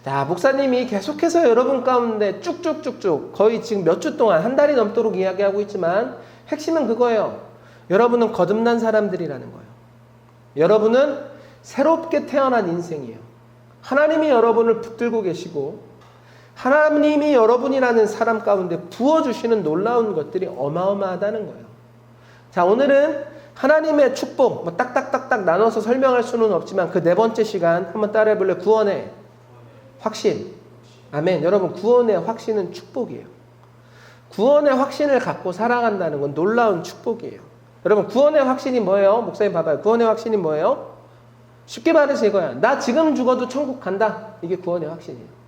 자, 목사님이 계속해서 여러분 가운데 쭉쭉쭉쭉 거의 지금 몇 주 동안 한 달이 넘도록 이야기하고 있지만 핵심은 그거예요. 여러분은 거듭난 사람들이라는 거예요. 여러분은 새롭게 태어난 인생이에요. 하나님이 여러분을 붙들고 계시고 하나님이 여러분이라는 사람 가운데 부어주시는 놀라운 것들이 어마어마하다는 거예요. 자, 오늘은 하나님의 축복, 뭐 딱딱딱딱 나눠서 설명할 수는 없지만 그 네 번째 시간 한번 따라해 볼래요? 구원의 확신. 아멘. 여러분, 구원의 확신은 축복이에요. 구원의 확신을 갖고 살아간다는 건 놀라운 축복이에요. 여러분, 구원의 확신이 뭐예요? 목사님 봐봐요. 구원의 확신이 뭐예요? 쉽게 말해서 이거야. 나 지금 죽어도 천국 간다. 이게 구원의 확신이에요.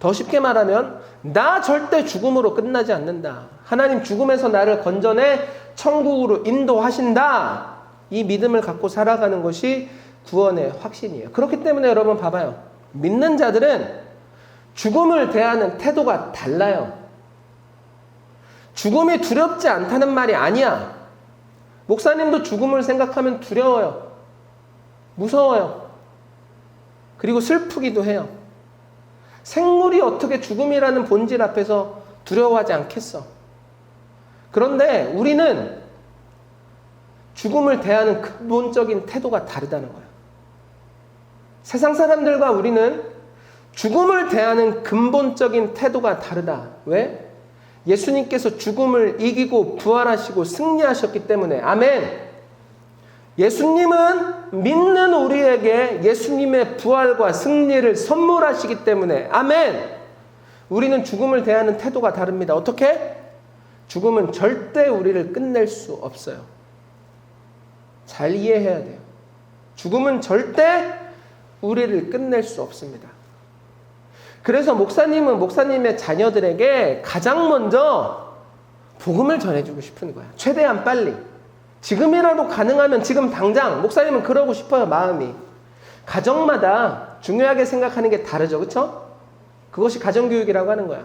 더 쉽게 말하면 나 절대 죽음으로 끝나지 않는다. 하나님 죽음에서 나를 건져내 천국으로 인도하신다. 이 믿음을 갖고 살아가는 것이 구원의 확신이에요. 그렇기 때문에 여러분 봐봐요. 믿는 자들은 죽음을 대하는 태도가 달라요. 죽음이 두렵지 않다는 말이 아니야. 목사님도 죽음을 생각하면 두려워요. 무서워요. 그리고 슬프기도 해요. 생물이 어떻게 죽음이라는 본질 앞에서 두려워하지 않겠어. 그런데 우리는 죽음을 대하는 근본적인 태도가 다르다는 거예요. 세상 사람들과 우리는 죽음을 대하는 근본적인 태도가 다르다. 왜? 예수님께서 죽음을 이기고 부활하시고 승리하셨기 때문에. 아멘. 예수님은 믿는 우리에게 예수님의 부활과 승리를 선물하시기 때문에. 아멘. 우리는 죽음을 대하는 태도가 다릅니다. 어떻게? 죽음은 절대 우리를 끝낼 수 없어요. 잘 이해해야 돼요. 죽음은 절대 우리를 끝낼 수 없습니다. 그래서 목사님은 목사님의 자녀들에게 가장 먼저 복음을 전해주고 싶은 거야. 최대한 빨리. 지금이라도 가능하면 지금 당장. 목사님은 그러고 싶어요. 마음이. 가정마다 중요하게 생각하는 게 다르죠. 그렇죠? 그것이 가정교육이라고 하는 거야.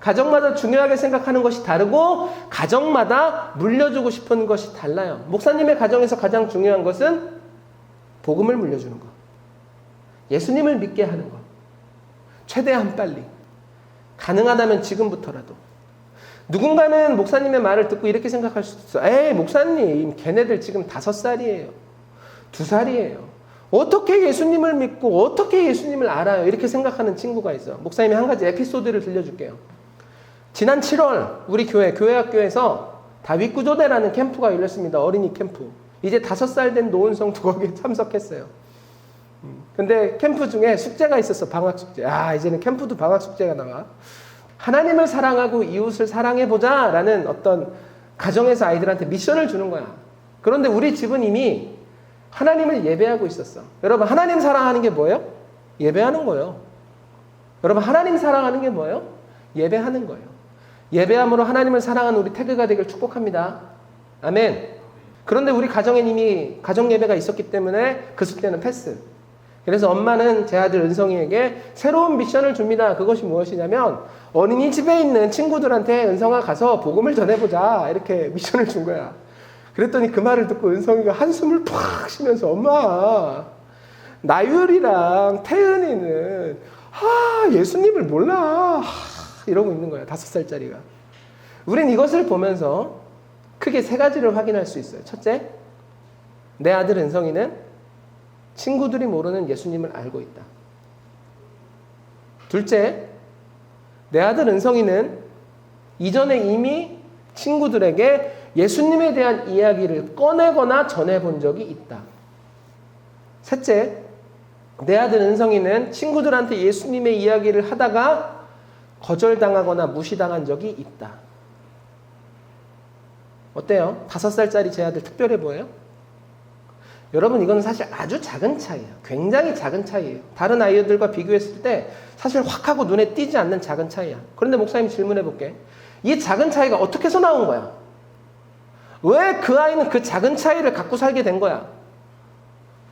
가정마다 중요하게 생각하는 것이 다르고 가정마다 물려주고 싶은 것이 달라요. 목사님의 가정에서 가장 중요한 것은 복음을 물려주는 것. 예수님을 믿게 하는 것. 최대한 빨리. 가능하다면 지금부터라도. 누군가는 목사님의 말을 듣고 이렇게 생각할 수도 있어. 에이, 목사님, 걔네들 지금 5살이에요. 2살이에요. 어떻게 예수님을 믿고 어떻게 예수님을 알아요? 이렇게 생각하는 친구가 있어. 목사님이 한 가지 에피소드를 들려줄게요. 지난 7월 우리 교회학교에서 다윗구조대라는 캠프가 열렸습니다. 어린이 캠프. 이제 5살 된 노은성도 거기에 참석했어요. 근데 캠프 중에 숙제가 있었어. 방학 숙제. 이제는 캠프도 방학 숙제가 나와. 하나님을 사랑하고 이웃을 사랑해보자 라는 어떤 가정에서 아이들한테 미션을 주는 거야. 그런데 우리 집은 이미 하나님을 예배하고 있었어. 여러분, 하나님 사랑하는 게 뭐예요? 예배하는 거예요. 여러분, 하나님 사랑하는 게 뭐예요? 예배하는 거예요. 예배함으로 하나님을 사랑하는 우리 태그가 되길 축복합니다. 아멘. 그런데 우리 가정엔 이미 가정 예배가 있었기 때문에 그 숙제는 패스. 그래서 엄마는 제 아들 은성이에게 새로운 미션을 줍니다. 그것이 무엇이냐면 어린이집에 있는 친구들한테 은성아 가서 복음을 전해보자. 이렇게 미션을 준 거야. 그랬더니 그 말을 듣고 은성이가 한숨을 팍 쉬면서 엄마, 나율이랑 태은이는 예수님을 몰라. 이러고 있는 거야. 5살짜리가. 우린 이것을 보면서 크게 3가지를 확인할 수 있어요. 첫째, 내 아들 은성이는 친구들이 모르는 예수님을 알고 있다. 둘째, 내 아들 은성이는 이전에 이미 친구들에게 예수님에 대한 이야기를 꺼내거나 전해본 적이 있다. 셋째, 내 아들 은성이는 친구들한테 예수님의 이야기를 하다가 거절당하거나 무시당한 적이 있다. 어때요? 5살짜리 제 아들 특별해 보여요? 여러분, 이건 사실 아주 작은 차이예요. 굉장히 작은 차이예요. 다른 아이들과 비교했을 때 사실 확 하고 눈에 띄지 않는 작은 차이야. 그런데 목사님 질문해 볼게. 이 작은 차이가 어떻게 해서 나온 거야? 왜 그 아이는 그 작은 차이를 갖고 살게 된 거야?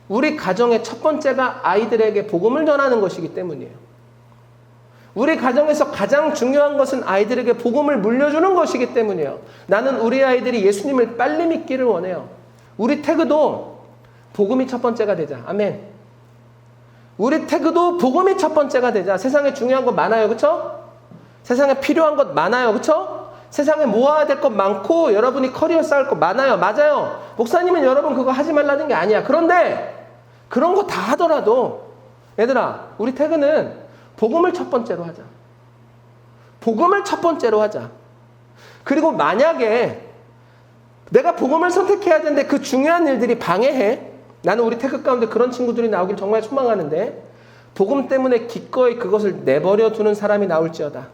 우리 가정의 첫 번째가 아이들에게 복음을 전하는 것이기 때문이에요. 우리 가정에서 가장 중요한 것은 아이들에게 복음을 물려주는 것이기 때문이에요. 나는 우리 아이들이 예수님을 빨리 믿기를 원해요. 우리 태그도 복음이 첫 번째가 되자. 아멘. 우리 태그도 복음이 첫 번째가 되자. 세상에 중요한 것 많아요. 그렇죠? 세상에 필요한 것 많아요. 그렇죠? 세상에 모아야 될 것 많고 여러분이 커리어 쌓을 것 많아요. 맞아요. 목사님은 여러분 그거 하지 말라는 게 아니야. 그런데 그런 거 다 하더라도 얘들아, 우리 태그는 복음을 첫 번째로 하자. 복음을 첫 번째로 하자. 그리고 만약에 내가 복음을 선택해야 되는데 그 중요한 일들이 방해해. 나는 우리 태그 가운데 그런 친구들이 나오길 정말 소망하는데 복음 때문에 기꺼이 그것을 내버려 두는 사람이 나올지어다.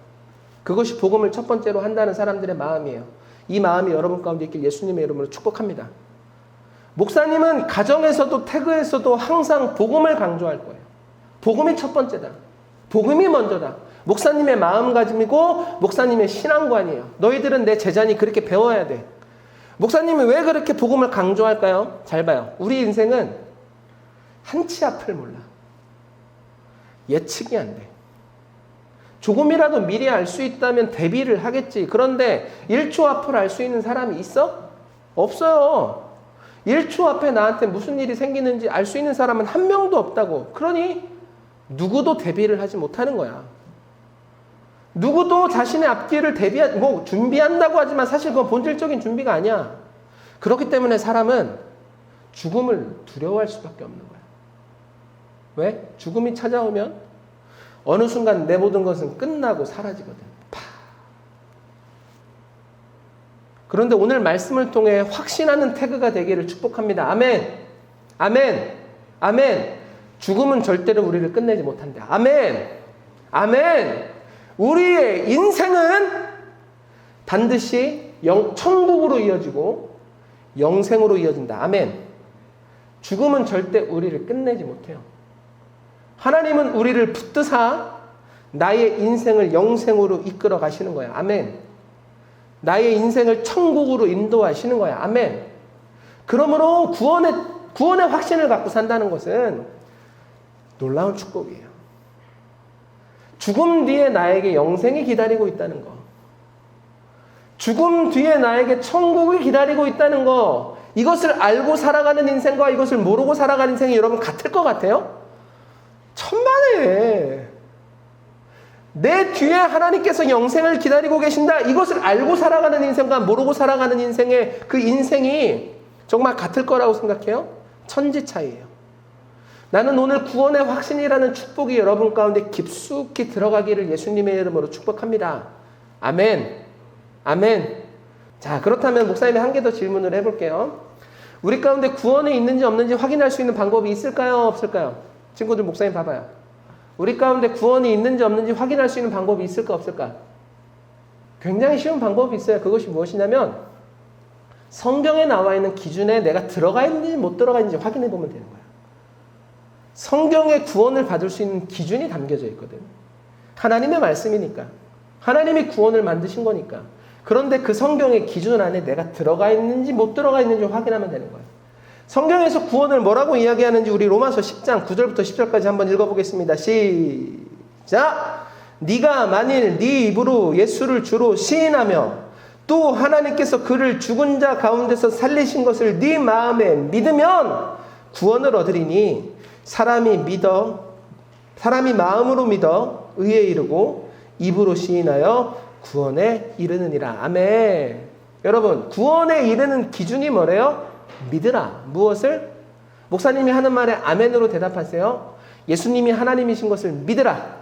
그것이 복음을 첫 번째로 한다는 사람들의 마음이에요. 이 마음이 여러분 가운데 있길 예수님의 이름으로 축복합니다. 목사님은 가정에서도 태그에서도 항상 복음을 강조할 거예요. 복음이 첫 번째다. 복음이 먼저다. 목사님의 마음가짐이고 목사님의 신앙관이에요. 너희들은 내 제자니 그렇게 배워야 돼. 목사님이 왜 그렇게 복음을 강조할까요? 잘 봐요. 우리 인생은 한치 앞을 몰라. 예측이 안 돼. 조금이라도 미리 알 수 있다면 대비를 하겠지. 그런데 1초 앞을 알 수 있는 사람이 있어? 없어요. 1초 앞에 나한테 무슨 일이 생기는지 알 수 있는 사람은 한 명도 없다고. 그러니 누구도 대비를 하지 못하는 거야. 누구도 자신의 앞길을 준비한다고 하지만 사실 그건 본질적인 준비가 아니야. 그렇기 때문에 사람은 죽음을 두려워할 수밖에 없는 거야. 왜? 죽음이 찾아오면 어느 순간 내 모든 것은 끝나고 사라지거든. 그런데 오늘 말씀을 통해 확신하는 태그가 되기를 축복합니다. 아멘. 아멘. 아멘. 죽음은 절대로 우리를 끝내지 못한다. 아멘. 아멘. 우리의 인생은 반드시 천국으로 이어지고 영생으로 이어진다. 아멘. 죽음은 절대 우리를 끝내지 못해요. 하나님은 우리를 붙드사 나의 인생을 영생으로 이끌어 가시는 거야. 아멘. 나의 인생을 천국으로 인도하시는 거야. 아멘. 그러므로 구원의 확신을 갖고 산다는 것은 놀라운 축복이에요. 죽음 뒤에 나에게 영생이 기다리고 있다는 거. 죽음 뒤에 나에게 천국이 기다리고 있다는 거. 이것을 알고 살아가는 인생과 이것을 모르고 살아가는 인생이 여러분 같을 것 같아요? 천만에. 내 뒤에 하나님께서 영생을 기다리고 계신다. 이것을 알고 살아가는 인생과 모르고 살아가는 인생의 그 인생이 정말 같을 거라고 생각해요? 천지 차이예요. 나는 오늘 구원의 확신이라는 축복이 여러분 가운데 깊숙이 들어가기를 예수님의 이름으로 축복합니다. 아멘. 아멘. 자, 그렇다면 목사님이 한 개 더 질문을 해볼게요. 우리 가운데 구원이 있는지 없는지 확인할 수 있는 방법이 있을까요? 없을까요? 친구들 목사님 봐봐요. 우리 가운데 구원이 있는지 없는지 확인할 수 있는 방법이 있을까 없을까? 굉장히 쉬운 방법이 있어요. 그것이 무엇이냐면 성경에 나와 있는 기준에 내가 들어가 있는지 못 들어가 있는지 확인해 보면 되는 거야. 성경에 구원을 받을 수 있는 기준이 담겨져 있거든. 하나님의 말씀이니까. 하나님이 구원을 만드신 거니까. 그런데 그 성경의 기준 안에 내가 들어가 있는지 못 들어가 있는지 확인하면 되는 거야. 성경에서 구원을 뭐라고 이야기하는지 우리 로마서 10장 9절부터 10절까지 한번 읽어보겠습니다. 시작! 네가 만일 네 입으로 예수를 주로 시인하며 또 하나님께서 그를 죽은 자 가운데서 살리신 것을 네 마음에 믿으면 구원을 얻으리니 사람이 마음으로 믿어 의에 이르고 입으로 시인하여 구원에 이르느니라. 아멘. 여러분, 구원에 이르는 기준이 뭐래요? 믿으라. 무엇을? 목사님이 하는 말에 아멘으로 대답하세요. 예수님이 하나님이신 것을 믿으라.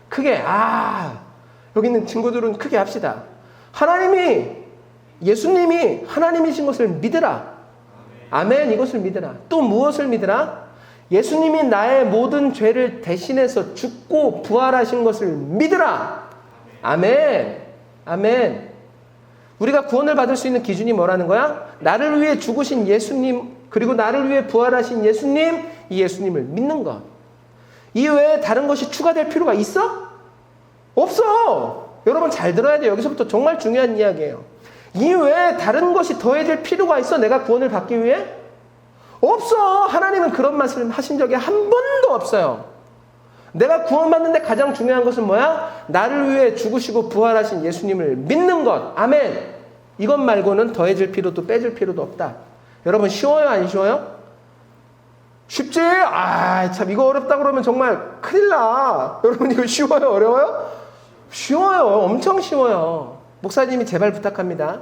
크게, 여기 있는 친구들은 크게 합시다. 예수님이 하나님이신 것을 믿으라. 아멘. 이것을 믿으라. 또 무엇을 믿으라? 예수님이 나의 모든 죄를 대신해서 죽고 부활하신 것을 믿으라. 아멘. 아멘. 우리가 구원을 받을 수 있는 기준이 뭐라는 거야? 나를 위해 죽으신 예수님, 그리고 나를 위해 부활하신 예수님, 이 예수님을 믿는 것. 이외에 다른 것이 추가될 필요가 있어? 없어. 여러분 잘 들어야 돼요. 여기서부터 정말 중요한 이야기예요. 이외에 다른 것이 더해질 필요가 있어? 내가 구원을 받기 위해? 없어. 하나님은 그런 말씀을 하신 적이 한 번도 없어요. 내가 구원받는데 가장 중요한 것은 뭐야? 나를 위해 죽으시고 부활하신 예수님을 믿는 것. 아멘. 이것 말고는 더해질 필요도 빼질 필요도 없다. 여러분 쉬워요? 안 쉬워요? 쉽지? 아, 참 이거 어렵다 그러면 정말 큰일 나. 여러분 이거 쉬워요? 어려워요? 쉬워요. 엄청 쉬워요. 목사님이 제발 부탁합니다.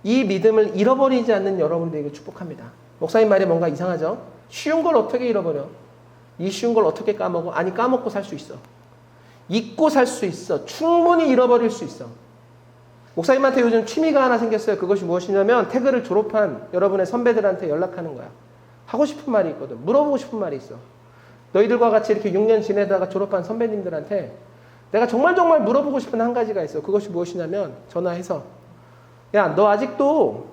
이 믿음을 잃어버리지 않는 여러분들에게 축복합니다. 목사님 말이 뭔가 이상하죠? 쉬운 걸 어떻게 잃어버려? 이 쉬운 걸 어떻게 까먹어? 아니, 까먹고 살 수 있어. 잊고 살 수 있어. 충분히 잃어버릴 수 있어. 목사님한테 요즘 취미가 하나 생겼어요. 그것이 무엇이냐면 태그를 졸업한 여러분의 선배들한테 연락하는 거야. 하고 싶은 말이 있거든. 물어보고 싶은 말이 있어. 너희들과 같이 이렇게 6년 지내다가 졸업한 선배님들한테 내가 정말 물어보고 싶은 한 가지가 있어. 그것이 무엇이냐면 전화해서 야, 너 아직도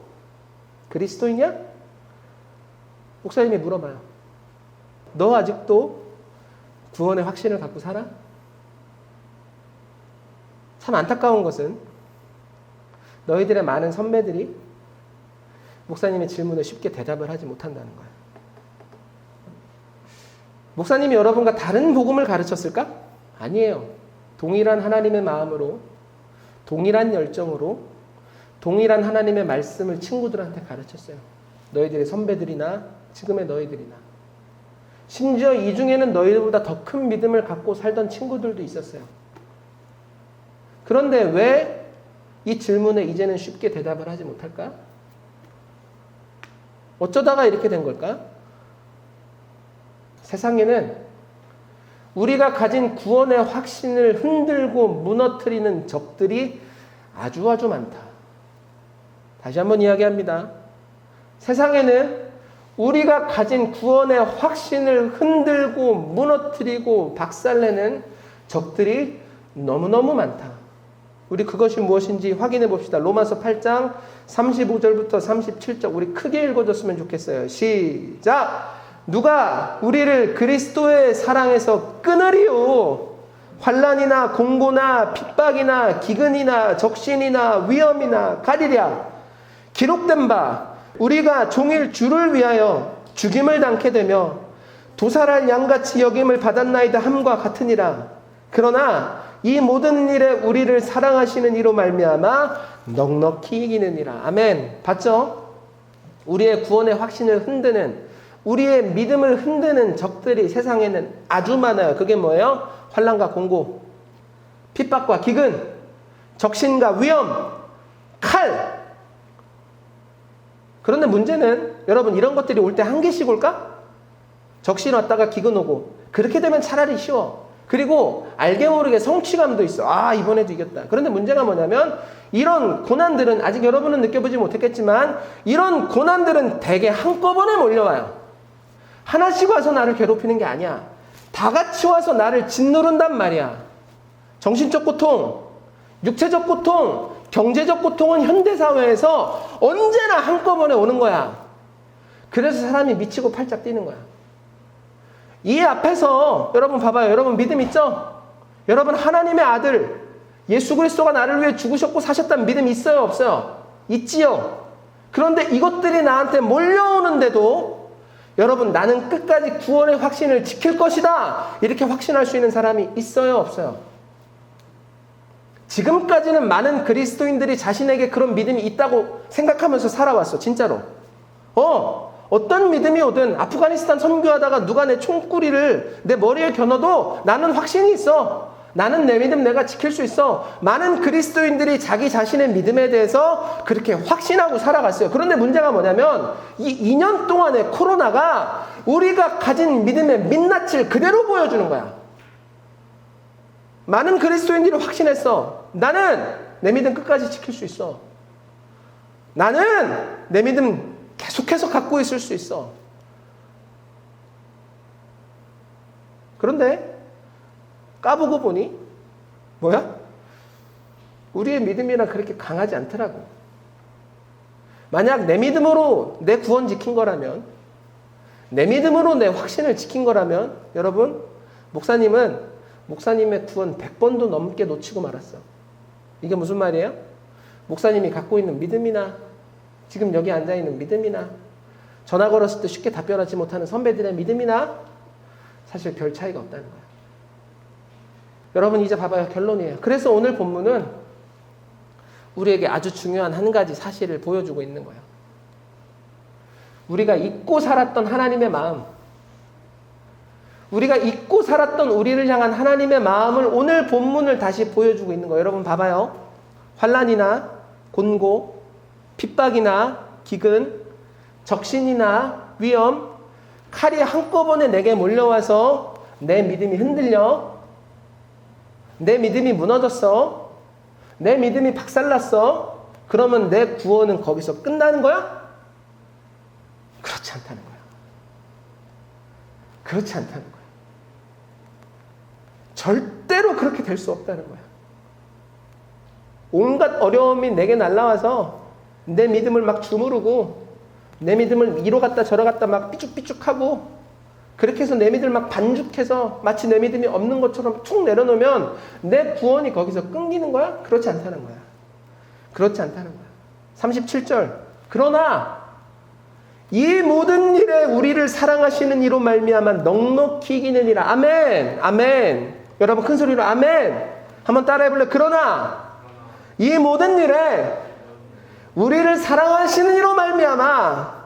그리스도이냐? 목사님이 물어봐요. 너 아직도 구원의 확신을 갖고 살아? 참 안타까운 것은 너희들의 많은 선배들이 목사님의 질문에 쉽게 대답을 하지 못한다는 거예요. 목사님이 여러분과 다른 복음을 가르쳤을까? 아니에요. 동일한 하나님의 마음으로, 동일한 열정으로, 동일한 하나님의 말씀을 친구들한테 가르쳤어요. 너희들의 선배들이나 지금의 너희들이나. 심지어 이 중에는 너희들보다 더 큰 믿음을 갖고 살던 친구들도 있었어요. 그런데 왜 이 질문에 이제는 쉽게 대답을 하지 못할까? 어쩌다가 이렇게 된 걸까? 세상에는 우리가 가진 구원의 확신을 흔들고 무너뜨리는 적들이 아주 많다. 다시 한번 이야기합니다. 세상에는 우리가 가진 구원의 확신을 흔들고 무너뜨리고 박살내는 적들이 너무너무 많다. 우리 그것이 무엇인지 확인해 봅시다. 로마서 8장 35절부터 37절 우리 크게 읽어줬으면 좋겠어요. 시작! 누가 우리를 그리스도의 사랑에서 끊으리요? 환난이나 공고나 핍박이나 기근이나 적신이나 위험이나 가리랴. 기록된 바 우리가 종일 주를 위하여 죽임을 당케 되며 도살할 양같이 여김을 받았나이다 함과 같으니라. 그러나 이 모든 일에 우리를 사랑하시는 이로 말미암아 넉넉히 이기느니라. 아멘. 봤죠? 우리의 구원의 확신을 흔드는, 우리의 믿음을 흔드는 적들이 세상에는 아주 많아요. 그게 뭐예요? 환난과 공고, 핍박과 기근, 적신과 위험, 칼. 그런데 문제는 여러분 이런 것들이 올 때 한 개씩 올까? 적신 왔다가 기근 오고. 그렇게 되면 차라리 쉬워. 그리고 알게 모르게 성취감도 있어. 아, 이번에도 이겼다. 그런데 문제가 뭐냐면 이런 고난들은 아직 여러분은 느껴보지 못했겠지만 이런 고난들은 대개 한꺼번에 몰려와요. 하나씩 와서 나를 괴롭히는 게 아니야. 다 같이 와서 나를 짓누른단 말이야. 정신적 고통, 육체적 고통, 경제적 고통은 현대사회에서 언제나 한꺼번에 오는 거야. 그래서 사람이 미치고 팔짝 뛰는 거야. 이 앞에서 여러분 봐봐요. 여러분 믿음 있죠? 여러분 하나님의 아들 예수 그리스도가 나를 위해 죽으셨고 사셨다는 믿음 있어요? 없어요? 있지요. 그런데 이것들이 나한테 몰려오는데도 여러분 나는 끝까지 구원의 확신을 지킬 것이다 이렇게 확신할 수 있는 사람이 있어요? 없어요? 지금까지는 많은 그리스도인들이 자신에게 그런 믿음이 있다고 생각하면서 살아왔어. 진짜로. 어떤 믿음이 오든 아프가니스탄 선교하다가 누가 내 총구리를 내 머리에 겨눠도 나는 확신이 있어. 나는 내 믿음 내가 지킬 수 있어. 많은 그리스도인들이 자기 자신의 믿음에 대해서 그렇게 확신하고 살아갔어요. 그런데 문제가 뭐냐면 이 2년 동안의 코로나가 우리가 가진 믿음의 민낯을 그대로 보여주는 거야. 많은 그리스도인들이 확신했어. 나는 내 믿음 끝까지 지킬 수 있어. 나는 내 믿음 계속해서 갖고 있을 수 있어. 그런데 까보고 보니 뭐야? 우리의 믿음이란 그렇게 강하지 않더라고. 만약 내 믿음으로 내 구원 지킨 거라면, 내 믿음으로 내 확신을 지킨 거라면 여러분, 목사님의 구원 100번도 넘게 놓치고 말았어. 이게 무슨 말이에요? 목사님이 갖고 있는 믿음이나 지금 여기 앉아있는 믿음이나 전화 걸었을 때 쉽게 답변하지 못하는 선배들의 믿음이나 사실 별 차이가 없다는 거야. 여러분 이제 봐봐요. 결론이에요. 그래서 오늘 본문은 우리에게 아주 중요한 한 가지 사실을 보여주고 있는 거예요. 우리가 잊고 살았던 하나님의 마음, 우리가 잊고 살았던 우리를 향한 하나님의 마음을 오늘 본문을 다시 보여주고 있는 거예요. 여러분 봐봐요. 환난이나 곤고, 핍박이나 기근, 적신이나 위험, 칼이 한꺼번에 내게 몰려와서 내 믿음이 흔들려, 내 믿음이 무너졌어, 내 믿음이 박살났어. 그러면 내 구원은 거기서 끝나는 거야? 그렇지 않다는 거야. 그렇지 않다는 거야. 절대로 그렇게 될 수 없다는 거야. 온갖 어려움이 내게 날라와서 내 믿음을 막 주무르고 내 믿음을 이로 갔다 저로 갔다 막 삐죽삐죽하고 그렇게 해서 내 믿음을 막 반죽해서 마치 내 믿음이 없는 것처럼 툭 내려놓으면 내 구원이 거기서 끊기는 거야? 그렇지 않다는 거야. 그렇지 않다는 거야. 37절. 그러나 이 모든 일에 우리를 사랑하시는 이로 말미암아 넉넉히 이기느니라. 아멘. 아멘. 여러분 큰 소리로 아멘. 한번 따라해 볼래요? 그러나 이 모든 일에 우리를 사랑하시는 이로 말미암아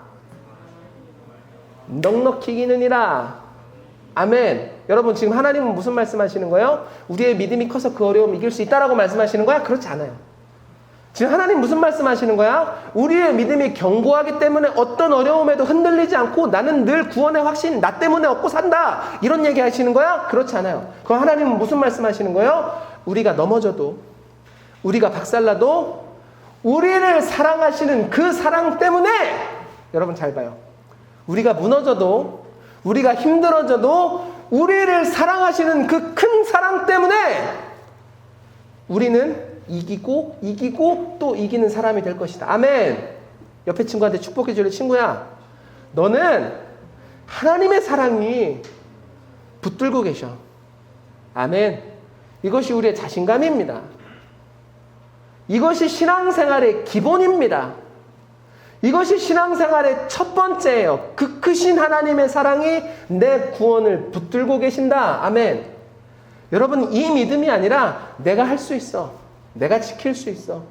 넉넉히 이기느니라. 아멘. 여러분 지금 하나님은 무슨 말씀하시는 거예요? 우리의 믿음이 커서 그 어려움 이길 수 있다라고 말씀하시는 거야? 그렇지 않아요. 지금 하나님 무슨 말씀하시는 거야? 우리의 믿음이 견고하기 때문에 어떤 어려움에도 흔들리지 않고 나는 늘 구원의 확신 나 때문에 얻고 산다. 이런 얘기 하시는 거야? 그렇지 않아요. 그럼 하나님은 무슨 말씀하시는 거예요? 우리가 넘어져도 우리가 박살나도 우리를 사랑하시는 그 사랑 때문에 여러분 잘 봐요. 우리가 무너져도 우리가 힘들어져도 우리를 사랑하시는 그 큰 사랑 때문에 우리는 이기고 또 이기는 사람이 될 것이다. 아멘. 옆에 친구한테 축복해 줄래? 친구야, 너는 하나님의 사랑이 붙들고 계셔. 아멘. 이것이 우리의 자신감입니다. 이것이 신앙생활의 기본입니다. 이것이 신앙생활의 첫 번째예요. 그 크신 하나님의 사랑이 내 구원을 붙들고 계신다. 아멘. 여러분 이 믿음이 아니라 내가 할 수 있어. 내가 지킬 수 있어.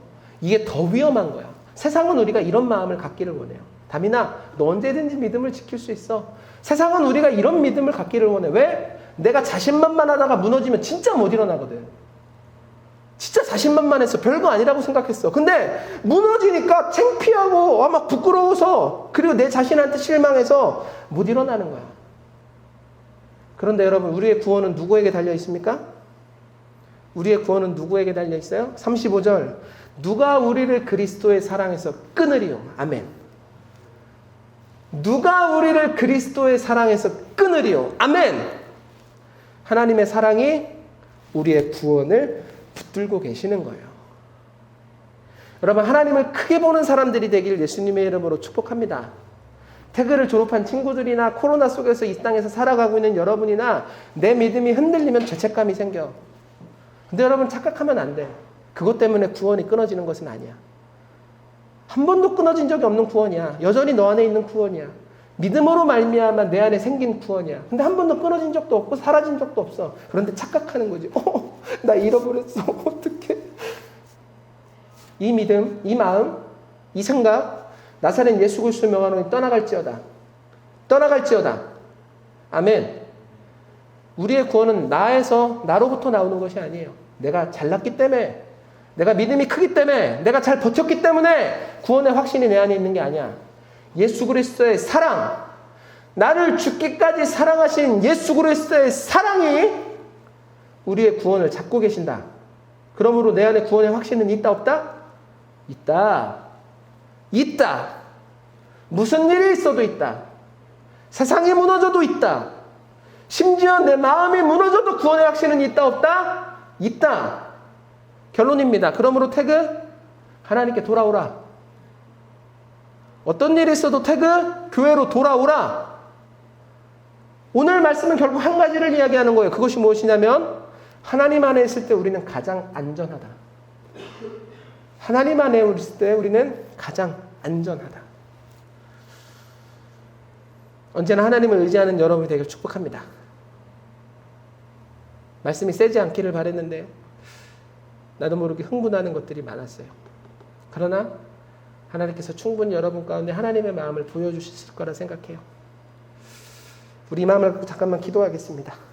이게 더 위험한 거야. 세상은 우리가 이런 마음을 갖기를 원해요. 다민아, 너 언제든지 믿음을 지킬 수 있어. 세상은 우리가 이런 믿음을 갖기를 원해. 왜? 내가 자신만만하다가 무너지면 진짜 못 일어나거든. 진짜 자신만만해서 별거 아니라고 생각했어. 근데 무너지니까 창피하고 막 부끄러워서 그리고 내 자신한테 실망해서 못 일어나는 거야. 그런데 여러분 우리의 구원은 누구에게 달려 있습니까? 우리의 구원은 누구에게 달려 있어요? 35절. 누가 우리를 그리스도의 사랑에서 끊으리요? 아멘. 누가 우리를 그리스도의 사랑에서 끊으리요? 아멘. 하나님의 사랑이 우리의 구원을 붙들고 계시는 거예요. 여러분 하나님을 크게 보는 사람들이 되길 예수님의 이름으로 축복합니다. 태그를 졸업한 친구들이나 코로나 속에서 이 땅에서 살아가고 있는 여러분이나 내 믿음이 흔들리면 죄책감이 생겨. 근데 여러분 착각하면 안 돼. 그것 때문에 구원이 끊어지는 것은 아니야. 한 번도 끊어진 적이 없는 구원이야. 여전히 너 안에 있는 구원이야. 믿음으로 말미암아 내 안에 생긴 구원이야. 근데 한 번도 끊어진 적도 없고 사라진 적도 없어. 그런데 착각하는 거지. 나 잃어버렸어. 어떡해. 이 믿음, 이 마음, 이 생각, 나사렛 예수 그리스도 명하노니 떠나갈지어다. 떠나갈지어다. 아멘. 우리의 구원은 나로부터 나오는 것이 아니에요. 내가 잘났기 때문에, 내가 믿음이 크기 때문에, 내가 잘 버텼기 때문에 구원의 확신이 내 안에 있는 게 아니야. 예수 그리스도의 사랑, 나를 죽기까지 사랑하신 예수 그리스도의 사랑이 우리의 구원을 잡고 계신다. 그러므로 내 안에 구원의 확신은 있다 없다? 있다. 있다. 무슨 일이 있어도 있다. 세상이 무너져도 있다. 심지어 내 마음이 무너져도 구원의 확신은 있다 없다? 있다. 결론입니다. 그러므로 태그, 하나님께 돌아오라. 어떤 일이 있어도 태그, 교회로 돌아오라. 오늘 말씀은 결국 한 가지를 이야기하는 거예요. 그것이 무엇이냐면 하나님 안에 있을 때 우리는 가장 안전하다. 하나님 안에 있을 때 우리는 가장 안전하다. 언제나 하나님을 의지하는 여러분이 되길 축복합니다. 말씀이 세지 않기를 바랬는데 나도 모르게 흥분하는 것들이 많았어요. 그러나 하나님께서 충분히 여러분 가운데 하나님의 마음을 보여주실 거라 생각해요. 우리 마음을 잠깐만 기도하겠습니다.